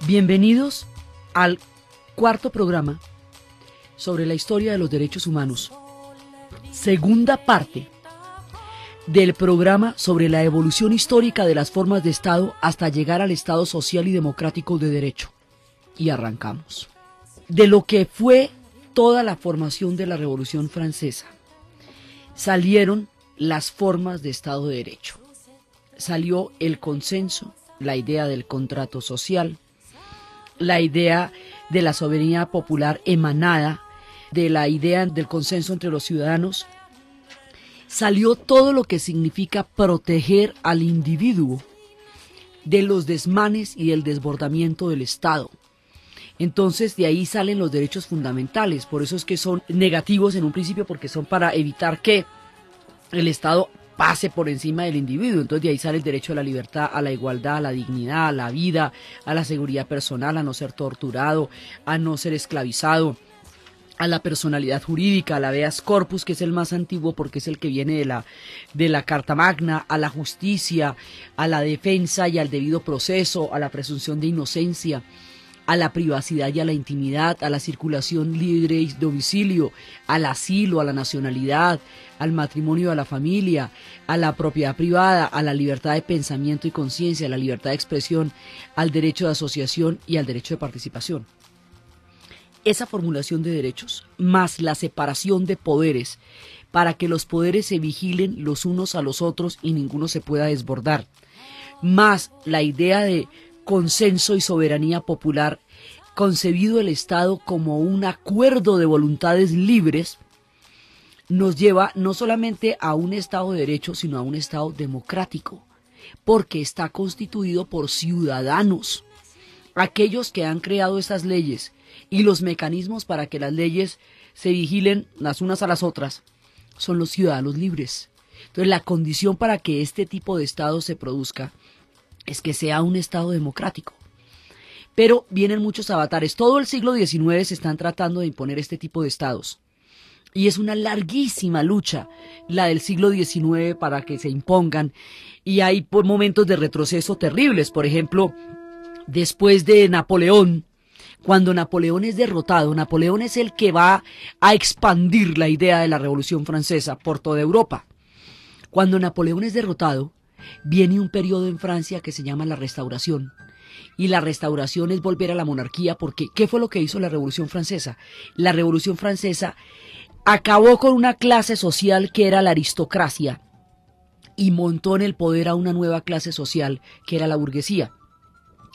Bienvenidos al cuarto programa sobre la historia de los derechos humanos, segunda parte del programa sobre la evolución histórica de las formas de Estado hasta llegar al Estado social y democrático de derecho. Y arrancamos. De lo que fue toda la formación de la Revolución Francesa, salieron las formas de Estado de Derecho. Salió el consenso, la idea del contrato social, la idea de la soberanía popular emanada de la idea del consenso entre los ciudadanos. Salió todo lo que significa proteger al individuo de los desmanes y del desbordamiento del Estado. Entonces de ahí salen los derechos fundamentales, por eso es que son negativos en un principio, porque son para evitar que el Estado pase por encima del individuo. Entonces de ahí sale el derecho a la libertad, a la igualdad, a la dignidad, a la vida, a la seguridad personal, a no ser torturado, a no ser esclavizado, a la personalidad jurídica, a la habeas corpus, que es el más antiguo porque es el que viene de la Carta Magna, a la justicia, a la defensa y al debido proceso, a la presunción de inocencia, a la privacidad y a la intimidad, a la circulación libre y domicilio, al asilo, a la nacionalidad, al matrimonio, a la familia, a la propiedad privada, a la libertad de pensamiento y conciencia, a la libertad de expresión, al derecho de asociación y al derecho de participación. Esa formulación de derechos, más la separación de poderes, para que los poderes se vigilen los unos a los otros y ninguno se pueda desbordar, más la idea de consenso y soberanía popular, concebido el Estado como un acuerdo de voluntades libres, nos lleva no solamente a un Estado de Derecho, sino a un Estado democrático, porque está constituido por ciudadanos, aquellos que han creado estas leyes y los mecanismos para que las leyes se vigilen las unas a las otras, son los ciudadanos libres. Entonces la condición para que este tipo de Estado se produzca es que sea un Estado democrático. Pero vienen muchos avatares. Todo el siglo XIX se están tratando de imponer este tipo de Estados. Y es una larguísima lucha la del siglo XIX para que se impongan. Y hay momentos de retroceso terribles. Por ejemplo, después de Napoleón, cuando Napoleón es derrotado, Napoleón es el que va a expandir la idea de la Revolución Francesa por toda Europa. Cuando Napoleón es derrotado, viene un periodo en Francia que se llama la Restauración. Y la Restauración es volver a la monarquía, porque ¿qué fue lo que hizo la Revolución Francesa? La Revolución Francesa acabó con una clase social que era la aristocracia y montó en el poder a una nueva clase social que era la burguesía.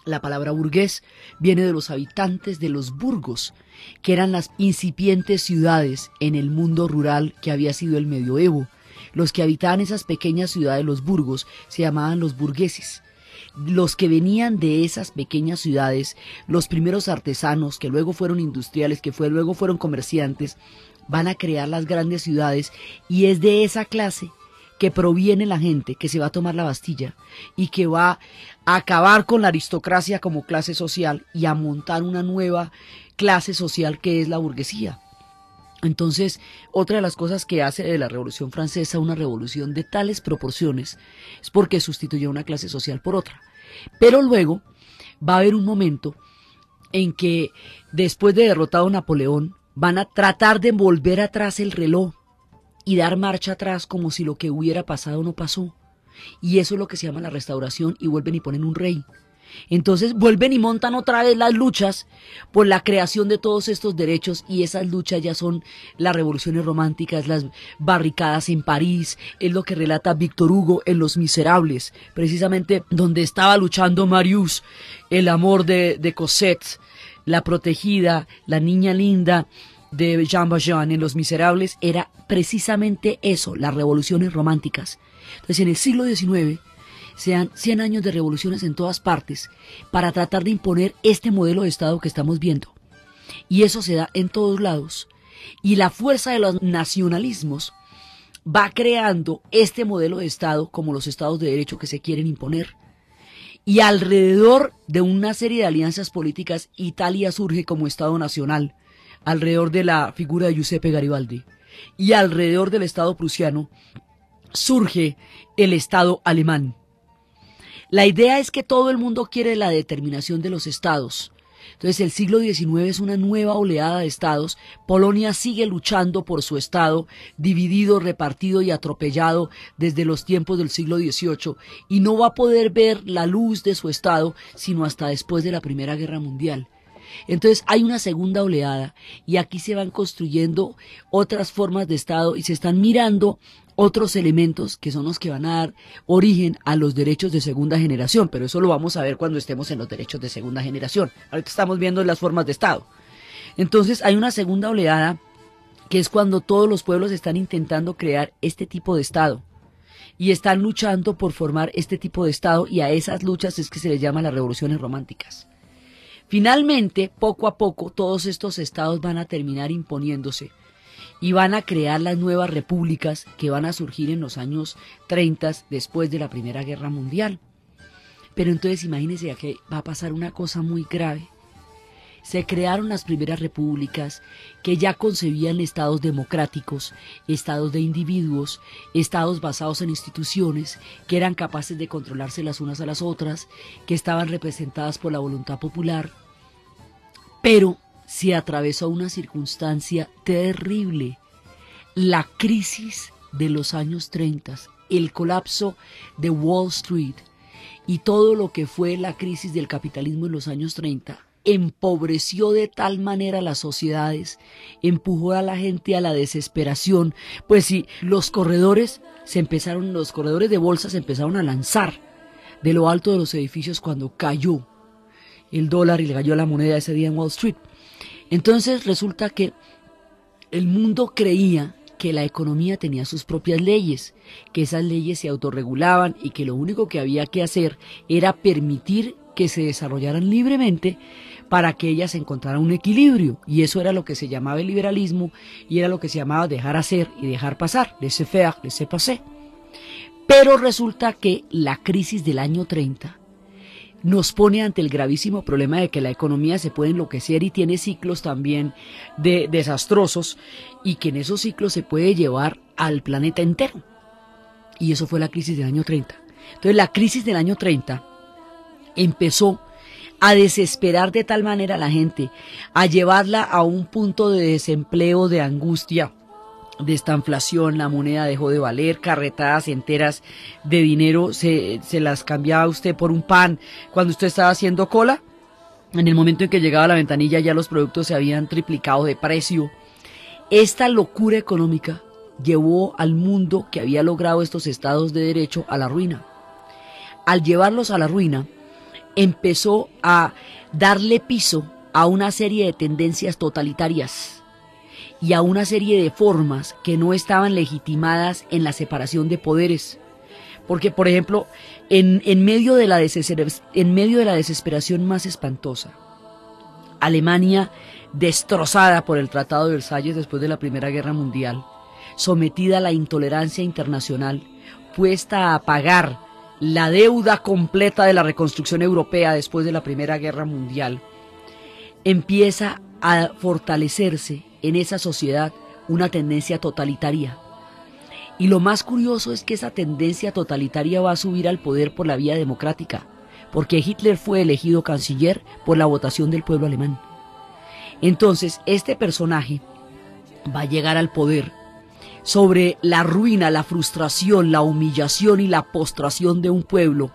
La palabra burgués viene de los habitantes de los burgos, que eran las incipientes ciudades en el mundo rural que había sido el medioevo. Los que habitaban esas pequeñas ciudades, los burgos, se llamaban los burgueses. Los que venían de esas pequeñas ciudades, los primeros artesanos, que luego fueron industriales, que luego fueron comerciantes, van a crear las grandes ciudades, y es de esa clase que proviene la gente que se va a tomar la Bastilla y que va a acabar con la aristocracia como clase social y a montar una nueva clase social que es la burguesía. Entonces, otra de las cosas que hace de la Revolución Francesa una revolución de tales proporciones es porque sustituye una clase social por otra. Pero luego va a haber un momento en que, después de derrotado Napoleón, van a tratar de volver atrás el reloj y dar marcha atrás como si lo que hubiera pasado no pasó. Y eso es lo que se llama la Restauración, y vuelven y ponen un rey. Entonces vuelven y montan otra vez las luchas por la creación de todos estos derechos, y esas luchas ya son las revoluciones románticas, las barricadas en París, es lo que relata Víctor Hugo en Los Miserables, precisamente donde estaba luchando Marius, el amor de Cosette, la protegida, la niña linda de Jean Valjean. En Los Miserables era precisamente eso, las revoluciones románticas. Entonces en el siglo XIX sean 100 años de revoluciones en todas partes para tratar de imponer este modelo de Estado que estamos viendo. Y eso se da en todos lados. Y la fuerza de los nacionalismos va creando este modelo de Estado como los Estados de Derecho que se quieren imponer. Y alrededor de una serie de alianzas políticas, Italia surge como Estado nacional, alrededor de la figura de Giuseppe Garibaldi. Y alrededor del Estado prusiano surge el Estado alemán. La idea es que todo el mundo quiere la determinación de los estados. Entonces el siglo XIX es una nueva oleada de estados. Polonia sigue luchando por su estado, dividido, repartido y atropellado desde los tiempos del siglo XVIII, y no va a poder ver la luz de su estado sino hasta después de la Primera Guerra Mundial. Entonces hay una segunda oleada y aquí se van construyendo otras formas de estado y se están mirando otros elementos que son los que van a dar origen a los derechos de segunda generación, pero eso lo vamos a ver cuando estemos en los derechos de segunda generación. Ahorita estamos viendo las formas de Estado. Entonces hay una segunda oleada que es cuando todos los pueblos están intentando crear este tipo de Estado y están luchando por formar este tipo de Estado, y a esas luchas es que se les llama las revoluciones románticas. Finalmente, poco a poco, todos estos estados van a terminar imponiéndose y van a crear las nuevas repúblicas que van a surgir en los años 30 después de la Primera Guerra Mundial. Pero entonces imagínense que va a pasar una cosa muy grave. Se crearon las primeras repúblicas que ya concebían estados democráticos, estados de individuos, estados basados en instituciones, que eran capaces de controlarse las unas a las otras, que estaban representadas por la voluntad popular. Pero se atravesó una circunstancia terrible, la crisis de los años 30, el colapso de Wall Street y todo lo que fue la crisis del capitalismo en los años 30, empobreció de tal manera las sociedades, empujó a la gente a la desesperación. Pues sí, los corredores de bolsa se empezaron a lanzar de lo alto de los edificios cuando cayó el dólar y le cayó la moneda ese día en Wall Street. Entonces resulta que el mundo creía que la economía tenía sus propias leyes, que esas leyes se autorregulaban y que lo único que había que hacer era permitir que se desarrollaran libremente para que ellas encontraran un equilibrio, y eso era lo que se llamaba el liberalismo y era lo que se llamaba dejar hacer y dejar pasar, laissez-faire, laissez-passer. Pero resulta que la crisis del año 30 nos pone ante el gravísimo problema de que la economía se puede enloquecer y tiene ciclos también desastrosos, y que en esos ciclos se puede llevar al planeta entero. Y eso fue la crisis del año 30. Entonces la crisis del año 30 empezó a desesperar de tal manera a la gente, a llevarla a un punto de desempleo, de angustia, de esta inflación. La moneda dejó de valer, carretadas enteras de dinero se las cambiaba usted por un pan cuando usted estaba haciendo cola. En el momento en que llegaba a la ventanilla ya los productos se habían triplicado de precio. Esta locura económica llevó al mundo que había logrado estos estados de derecho a la ruina. Al llevarlos a la ruina, empezó a darle piso a una serie de tendencias totalitarias y a una serie de formas que no estaban legitimadas en la separación de poderes. Porque, por ejemplo, en medio de la desesperación más espantosa, Alemania, destrozada por el Tratado de Versalles después de la Primera Guerra Mundial, sometida a la intolerancia internacional, puesta a pagar la deuda completa de la reconstrucción europea después de la Primera Guerra Mundial, empieza a fortalecerse en esa sociedad una tendencia totalitaria. Y lo más curioso es que esa tendencia totalitaria va a subir al poder por la vía democrática, porque Hitler fue elegido canciller por la votación del pueblo alemán. Entonces, este personaje va a llegar al poder sobre la ruina, la frustración, la humillación y la postración de un pueblo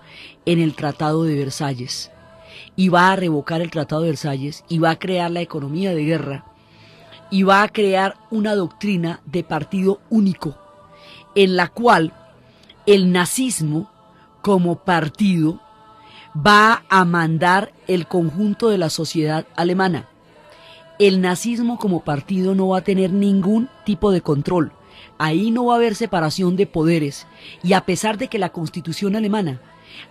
en el Tratado de Versalles. Y va a revocar el Tratado de Versalles y va a crear la economía de guerra y va a crear una doctrina de partido único, en la cual el nazismo como partido va a mandar el conjunto de la sociedad alemana. El nazismo como partido no va a tener ningún tipo de control. Ahí no va a haber separación de poderes, y a pesar de que la Constitución alemana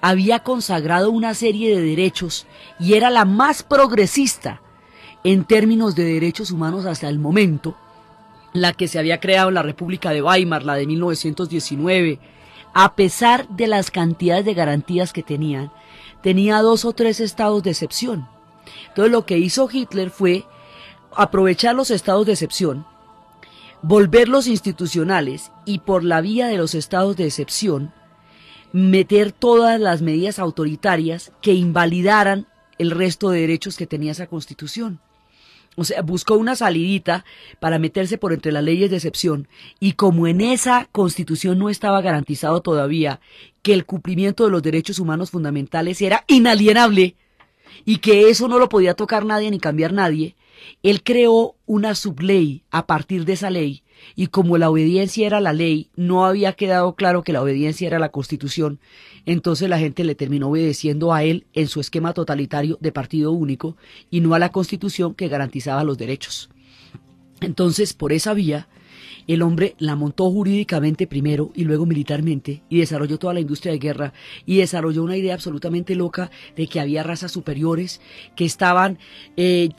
había consagrado una serie de derechos y era la más progresista en términos de derechos humanos hasta el momento, la que se había creado en la República de Weimar, la de 1919, a pesar de las cantidades de garantías que tenía 2 o 3 estados de excepción. Entonces lo que hizo Hitler fue aprovechar los estados de excepción, volverlos institucionales y por la vía de los estados de excepción meter todas las medidas autoritarias que invalidaran el resto de derechos que tenía esa Constitución. O sea, buscó una salidita para meterse por entre las leyes de excepción, y como en esa Constitución no estaba garantizado todavía que el cumplimiento de los derechos humanos fundamentales era inalienable y que eso no lo podía tocar nadie ni cambiar nadie, él creó una subley a partir de esa ley, y como la obediencia era la ley, no había quedado claro que la obediencia era la Constitución, entonces la gente le terminó obedeciendo a él en su esquema totalitario de partido único y no a la Constitución que garantizaba los derechos. Entonces, por esa vía, el hombre la montó jurídicamente primero y luego militarmente, y desarrolló toda la industria de guerra, y desarrolló una idea absolutamente loca de que había razas superiores que estaban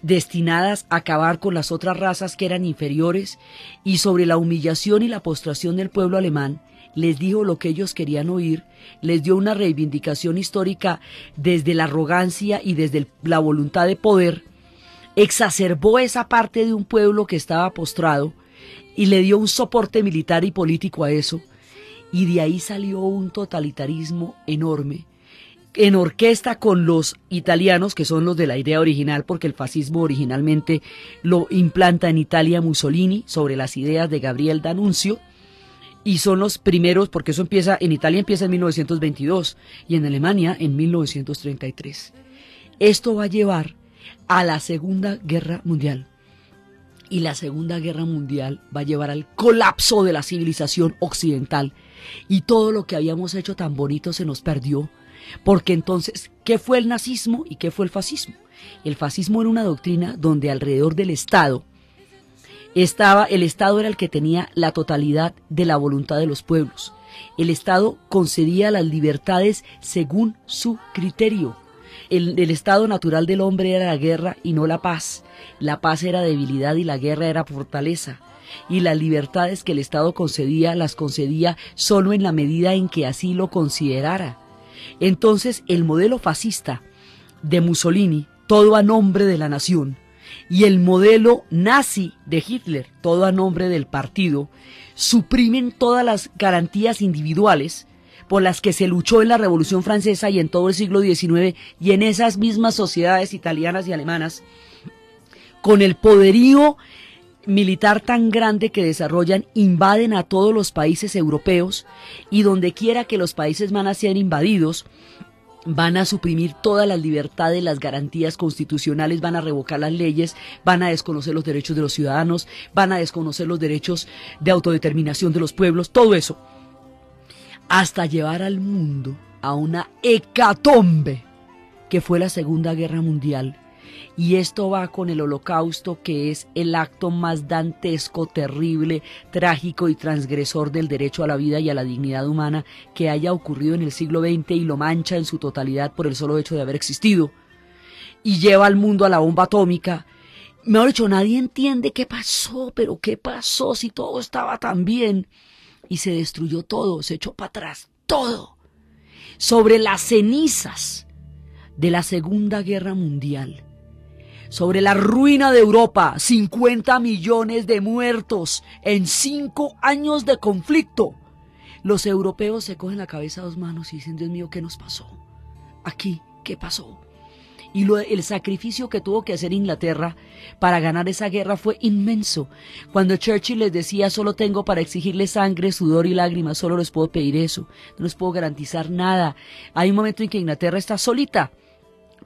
destinadas a acabar con las otras razas que eran inferiores, y sobre la humillación y la postración del pueblo alemán les dijo lo que ellos querían oír, les dio una reivindicación histórica desde la arrogancia y desde la voluntad de poder, exacerbó esa parte de un pueblo que estaba postrado y le dio un soporte militar y político a eso, y de ahí salió un totalitarismo enorme, en orquesta con los italianos, que son los de la idea original, porque el fascismo originalmente lo implanta en Italia Mussolini sobre las ideas de Gabriel D'Annunzio, y son los primeros, porque eso empieza, en Italia empieza en 1922 y en Alemania en 1933. Esto va a llevar a la Segunda Guerra Mundial. Y la Segunda Guerra Mundial va a llevar al colapso de la civilización occidental. Y todo lo que habíamos hecho tan bonito se nos perdió. Porque entonces, ¿qué fue el nazismo y qué fue el fascismo? El fascismo era una doctrina donde alrededor del Estado el Estado era el que tenía la totalidad de la voluntad de los pueblos. El Estado concedía las libertades según su criterio. El estado natural del hombre era la guerra y no la paz. La paz era debilidad y la guerra era fortaleza. Y las libertades que el Estado concedía, las concedía solo en la medida en que así lo considerara. Entonces, el modelo fascista de Mussolini, todo a nombre de la nación, y el modelo nazi de Hitler, todo a nombre del partido, suprimen todas las garantías individuales por las que se luchó en la Revolución Francesa y en todo el siglo XIX y en esas mismas sociedades italianas y alemanas, con el poderío militar tan grande que desarrollan, invaden a todos los países europeos, y donde quiera que los países van a ser invadidos, van a suprimir todas las libertades, las garantías constitucionales, van a revocar las leyes, van a desconocer los derechos de los ciudadanos, van a desconocer los derechos de autodeterminación de los pueblos, todo eso, hasta llevar al mundo a una hecatombe que fue la Segunda Guerra Mundial. Y esto va con el Holocausto, que es el acto más dantesco, terrible, trágico y transgresor del derecho a la vida y a la dignidad humana que haya ocurrido en el siglo XX, y lo mancha en su totalidad por el solo hecho de haber existido. Y lleva al mundo a la bomba atómica. Mejor dicho, nadie entiende qué pasó, pero qué pasó si todo estaba tan bien. Y se destruyó todo, se echó para atrás todo. Sobre las cenizas de la Segunda Guerra Mundial, sobre la ruina de Europa, 50 millones de muertos en 5 años de conflicto. Los europeos se cogen la cabeza a 2 manos y dicen: Dios mío, ¿qué nos pasó? Aquí, ¿qué pasó? Y el sacrificio que tuvo que hacer Inglaterra para ganar esa guerra fue inmenso. Cuando Churchill les decía: solo tengo para exigirles sangre, sudor y lágrimas, solo les puedo pedir eso, no les puedo garantizar nada. Hay un momento en que Inglaterra está solita,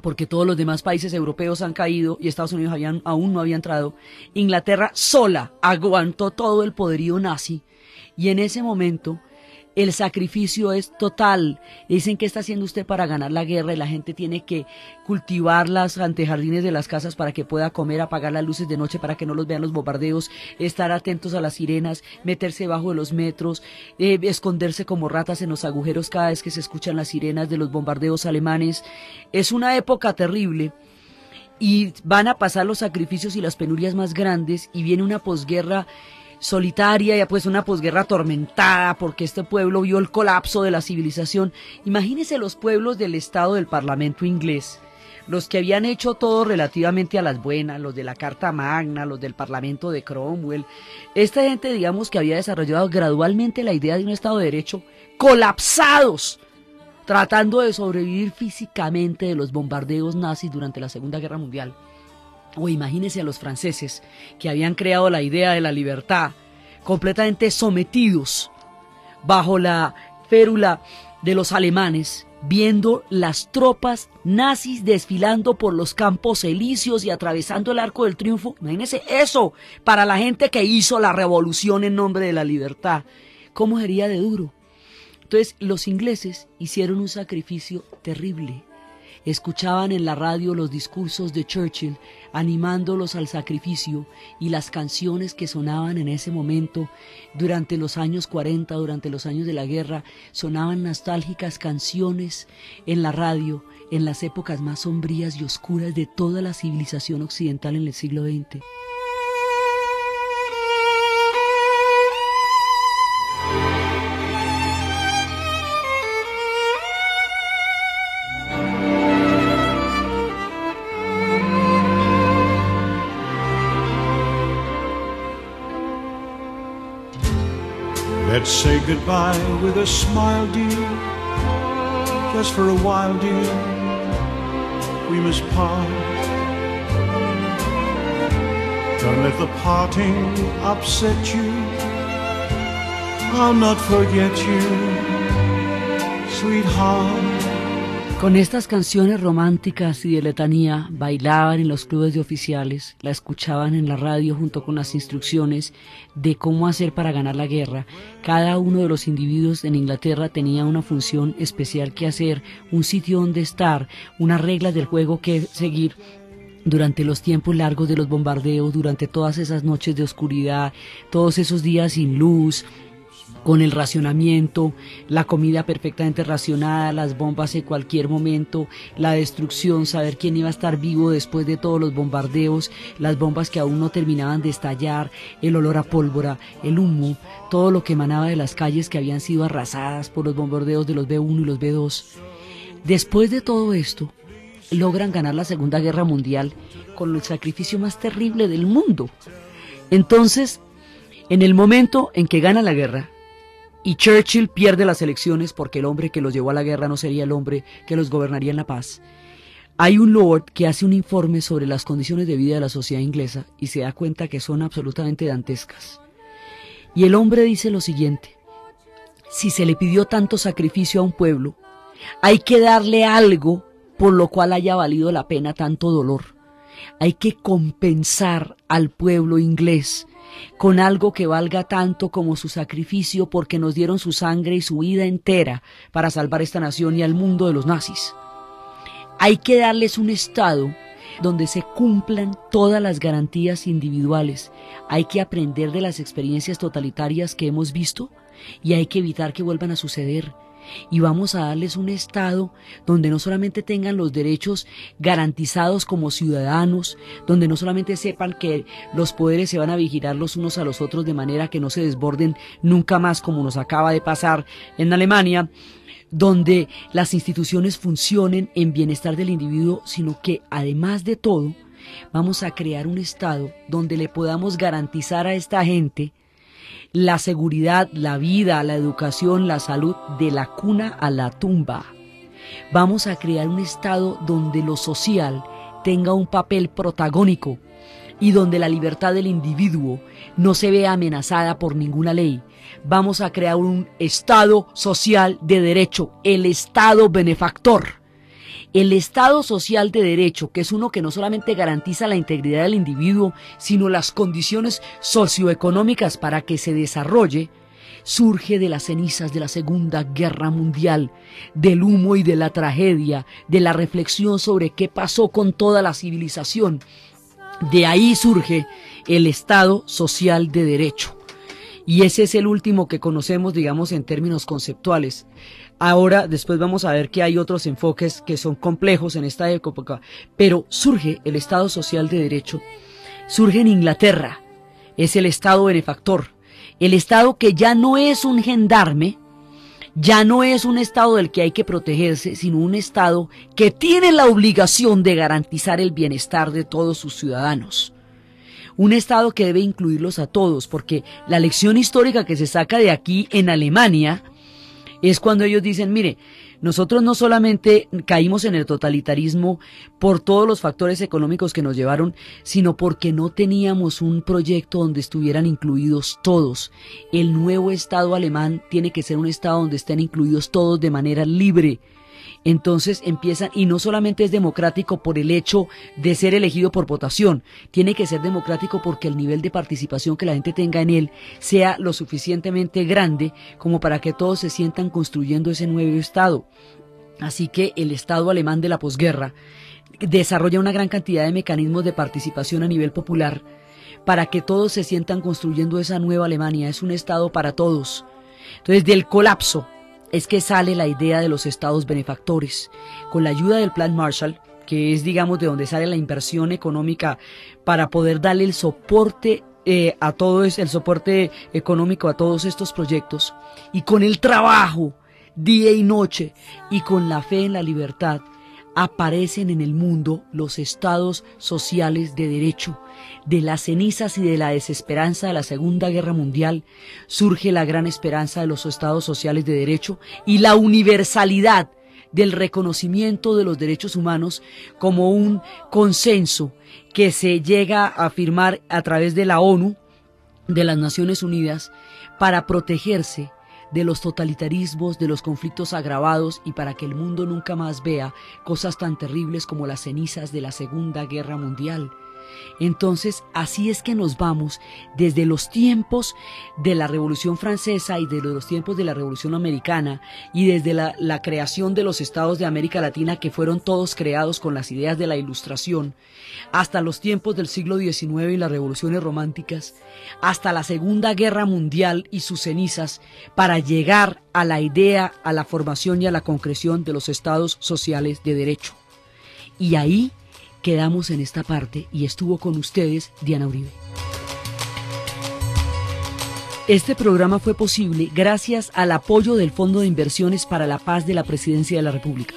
porque todos los demás países europeos han caído y Estados Unidos aún no había entrado. Inglaterra sola aguantó todo el poderío nazi, y en ese momento el sacrificio es total. Dicen: ¿qué está haciendo usted para ganar la guerra? Y la gente tiene que cultivar las antejardines de las casas para que pueda comer, apagar las luces de noche para que no los vean los bombardeos, estar atentos a las sirenas, meterse bajo de los metros, esconderse como ratas en los agujeros cada vez que se escuchan las sirenas de los bombardeos alemanes. Es una época terrible, y van a pasar los sacrificios y las penurias más grandes, y viene una posguerra solitaria, ya pues una posguerra atormentada, porque este pueblo vio el colapso de la civilización. Imagínense los pueblos del Estado del Parlamento inglés, los que habían hecho todo relativamente a las buenas, los de la Carta Magna, los del Parlamento de Cromwell. Esta gente, digamos, que había desarrollado gradualmente la idea de un Estado de Derecho, colapsados tratando de sobrevivir físicamente de los bombardeos nazis durante la Segunda Guerra Mundial. O imagínense a los franceses que habían creado la idea de la libertad, completamente sometidos bajo la férula de los alemanes, viendo las tropas nazis desfilando por los Campos Elíseos y atravesando el Arco del Triunfo. Imagínense eso para la gente que hizo la revolución en nombre de la libertad. ¿Cómo sería de duro? Entonces los ingleses hicieron un sacrificio terrible. Escuchaban en la radio los discursos de Churchill animándolos al sacrificio, y las canciones que sonaban en ese momento durante los años 40, durante los años de la guerra, sonaban nostálgicas canciones en la radio en las épocas más sombrías y oscuras de toda la civilización occidental en el siglo XX. Let's say goodbye with a smile, dear. Just for a while, dear, we must part. Don't let the parting upset you. I'll not forget you, sweetheart. Con estas canciones románticas y de letanía bailaban en los clubes de oficiales, la escuchaban en la radio junto con las instrucciones de cómo hacer para ganar la guerra. Cada uno de los individuos en Inglaterra tenía una función especial que hacer, un sitio donde estar, unas reglas del juego que seguir durante los tiempos largos de los bombardeos, durante todas esas noches de oscuridad, todos esos días sin luz, con el racionamiento, la comida perfectamente racionada, las bombas en cualquier momento, la destrucción, saber quién iba a estar vivo después de todos los bombardeos, las bombas que aún no terminaban de estallar, el olor a pólvora, el humo, todo lo que emanaba de las calles que habían sido arrasadas por los bombardeos de los B-1 y los B-2. Después de todo esto, logran ganar la Segunda Guerra Mundial con el sacrificio más terrible del mundo. Entonces, en el momento en que gana la guerra, y Churchill pierde las elecciones porque el hombre que los llevó a la guerra no sería el hombre que los gobernaría en la paz, hay un lord que hace un informe sobre las condiciones de vida de la sociedad inglesa y se da cuenta que son absolutamente dantescas. Y el hombre dice lo siguiente: si se le pidió tanto sacrificio a un pueblo, hay que darle algo por lo cual haya valido la pena tanto dolor. Hay que compensar al pueblo inglés con algo que valga tanto como su sacrificio, porque nos dieron su sangre y su vida entera para salvar esta nación y al mundo de los nazis. Hay que darles un Estado donde se cumplan todas las garantías individuales. Hay que aprender de las experiencias totalitarias que hemos visto y hay que evitar que vuelvan a suceder. Y vamos a darles un Estado donde no solamente tengan los derechos garantizados como ciudadanos, donde no solamente sepan que los poderes se van a vigilar los unos a los otros de manera que no se desborden nunca más, como nos acaba de pasar en Alemania, donde las instituciones funcionen en bienestar del individuo, sino que además de todo vamos a crear un Estado donde le podamos garantizar a esta gente la seguridad, la vida, la educación, la salud, de la cuna a la tumba. Vamos a crear un Estado donde lo social tenga un papel protagónico y donde la libertad del individuo no se vea amenazada por ninguna ley. Vamos a crear un Estado social de derecho, el Estado benefactor. El Estado social de derecho, que es uno que no solamente garantiza la integridad del individuo, sino las condiciones socioeconómicas para que se desarrolle, surge de las cenizas de la Segunda Guerra Mundial, del humo y de la tragedia, de la reflexión sobre qué pasó con toda la civilización. De ahí surge el Estado social de derecho. Y ese es el último que conocemos, digamos, en términos conceptuales. Ahora, después vamos a ver que hay otros enfoques que son complejos en esta época, pero surge el Estado social de derecho, surge en Inglaterra, es el Estado benefactor, el Estado que ya no es un gendarme, ya no es un Estado del que hay que protegerse, sino un Estado que tiene la obligación de garantizar el bienestar de todos sus ciudadanos. Un Estado que debe incluirlos a todos, porque la lección histórica que se saca de aquí en Alemania es cuando ellos dicen, mire, Nosotros no solamente caímos en el totalitarismo por todos los factores económicos que nos llevaron, sino porque no teníamos un proyecto donde estuvieran incluidos todos. El nuevo Estado alemán tiene que ser un Estado donde estén incluidos todos de manera libre. Entonces empiezan, y no solamente es democrático por el hecho de ser elegido por votación, tiene que ser democrático porque el nivel de participación que la gente tenga en él sea lo suficientemente grande como para que todos se sientan construyendo ese nuevo Estado. Así que el Estado alemán de la posguerra desarrolla una gran cantidad de mecanismos de participación a nivel popular para que todos se sientan construyendo esa nueva Alemania. Es un Estado para todos. Entonces, del colapso es que sale la idea de los estados benefactores, con la ayuda del Plan Marshall, que es, digamos, de donde sale la inversión económica para poder darle el soporte a todo el soporte económico a todos estos proyectos, y con el trabajo día y noche y con la fe en la libertad, aparecen en el mundo los estados sociales de derecho. De las cenizas y de la desesperanza de la Segunda Guerra Mundial surge la gran esperanza de los estados sociales de derecho y la universalidad del reconocimiento de los derechos humanos como un consenso que se llega a firmar a través de la ONU, de las Naciones Unidas, para protegerse de los totalitarismos, de los conflictos agravados y para que el mundo nunca más vea cosas tan terribles como las cenizas de la Segunda Guerra Mundial. Entonces, así es que nos vamos desde los tiempos de la Revolución Francesa y de los tiempos de la Revolución Americana y desde la creación de los estados de América Latina, que fueron todos creados con las ideas de la Ilustración, hasta los tiempos del siglo XIX y las revoluciones románticas, hasta la Segunda Guerra Mundial y sus cenizas, para llegar a la idea, a la formación y a la concreción de los estados sociales de derecho. Y ahí quedamos en esta parte y estuvo con ustedes Diana Uribe. Este programa fue posible gracias al apoyo del Fondo de Inversiones para la Paz de la Presidencia de la República.